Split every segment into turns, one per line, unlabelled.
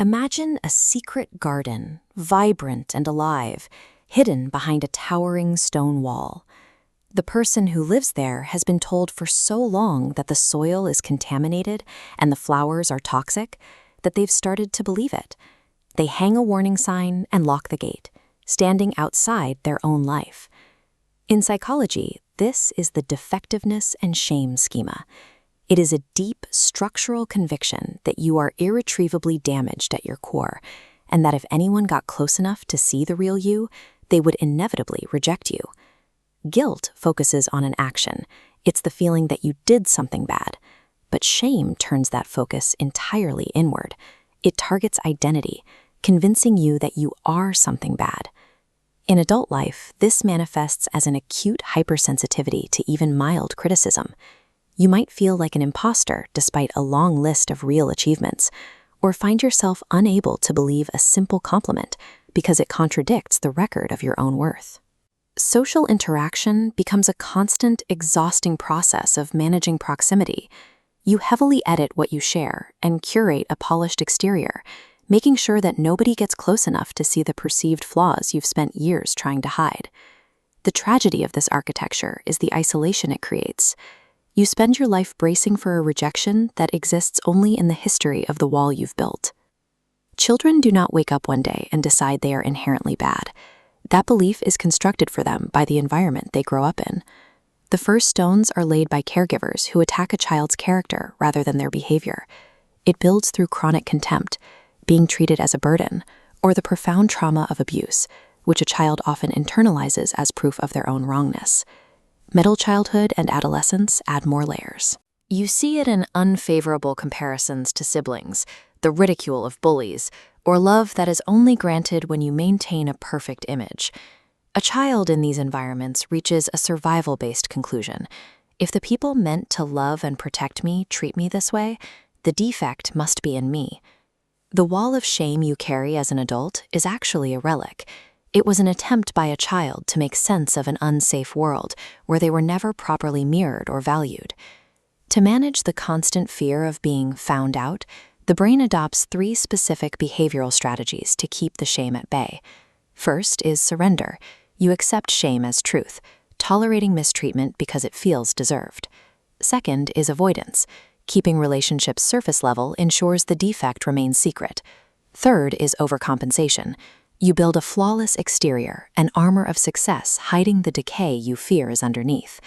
Imagine a secret garden, vibrant and alive, hidden behind a towering stone wall. The person who lives there has been told for so long that the soil is contaminated and the flowers are toxic that they've started to believe it. They hang a warning sign and lock the gate, standing outside their own life. In psychology, this is the defectiveness and shame schema. It is a deep structural conviction that you are irretrievably damaged at your core, and that if anyone got close enough to see the real you, they would inevitably reject you. Guilt focuses on an action. It's the feeling that you did something bad. But shame turns that focus entirely inward. It targets identity, convincing you that you are something bad. In adult life, this manifests as an acute hypersensitivity to even mild criticism. You might feel like an imposter despite a long list of real achievements, or find yourself unable to believe a simple compliment because it contradicts the record of your own worth. Social interaction becomes a constant, exhausting process of managing proximity. You heavily edit what you share and curate a polished exterior, making sure that nobody gets close enough to see the perceived flaws you've spent years trying to hide. The tragedy of this architecture is the isolation it creates. You spend your life bracing for a rejection that exists only in the history of the wall you've built. Children do not wake up one day and decide they are inherently bad. That belief is constructed for them by the environment they grow up in. The first stones are laid by caregivers who attack a child's character rather than their behavior. It builds through chronic contempt, being treated as a burden, or the profound trauma of abuse, which a child often internalizes as proof of their own wrongness. Middle childhood and adolescence add more layers. You see it in unfavorable comparisons to siblings, the ridicule of bullies, or love that is only granted when you maintain a perfect image. A child in these environments reaches a survival-based conclusion. If the people meant to love and protect me treat me this way, the defect must be in me. The wall of shame you carry as an adult is actually a relic. It was an attempt by a child to make sense of an unsafe world where they were never properly mirrored or valued. To manage the constant fear of being found out, the brain adopts 3 specific behavioral strategies to keep the shame at bay. First is surrender. You accept shame as truth, tolerating mistreatment because it feels deserved. Second is avoidance. Keeping relationships surface level ensures the defect remains secret. Third is overcompensation. You build a flawless exterior, an armor of success hiding the decay you fear is underneath.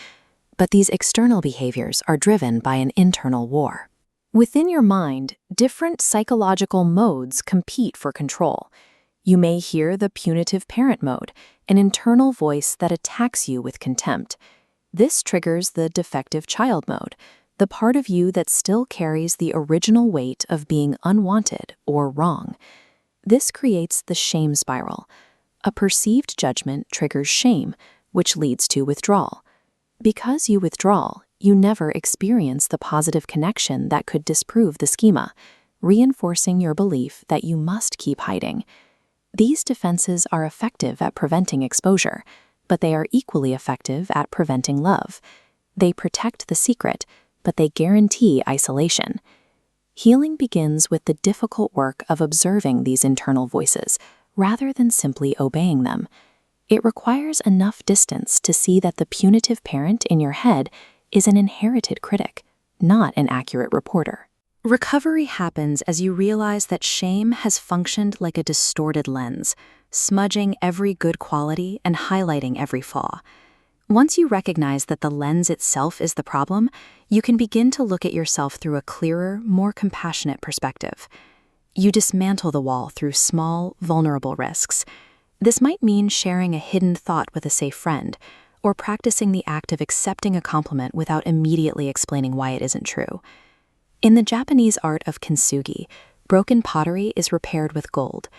But these external behaviors are driven by an internal war. Within your mind, different psychological modes compete for control. You may hear the punitive parent mode, an internal voice that attacks you with contempt. This triggers the defective child mode, the part of you that still carries the original weight of being unwanted or wrong. This creates the shame spiral. A perceived judgment triggers shame, which leads to withdrawal. Because you withdraw, you never experience the positive connection that could disprove the schema, reinforcing your belief that you must keep hiding. These defenses are effective at preventing exposure, but they are equally effective at preventing love. They protect the secret, but they guarantee isolation. Healing begins with the difficult work of observing these internal voices, rather than simply obeying them. It requires enough distance to see that the punitive parent in your head is an inherited critic, not an accurate reporter. Recovery happens as you realize that shame has functioned like a distorted lens, smudging every good quality and highlighting every flaw. Once you recognize that the lens itself is the problem, you can begin to look at yourself through a clearer, more compassionate perspective. You dismantle the wall through small, vulnerable risks. This might mean sharing a hidden thought with a safe friend, or practicing the act of accepting a compliment without immediately explaining why it isn't true. In the Japanese art of kintsugi, broken pottery is repaired with gold.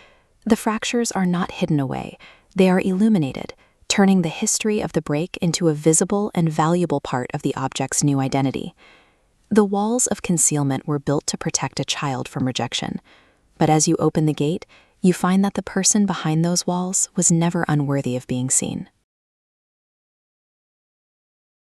The fractures are not hidden away, they are illuminated, turning the history of the break into a visible and valuable part of the object's new identity. The walls of concealment were built to protect a child from rejection. But as you open the gate, you find that the person behind those walls was never unworthy of being seen.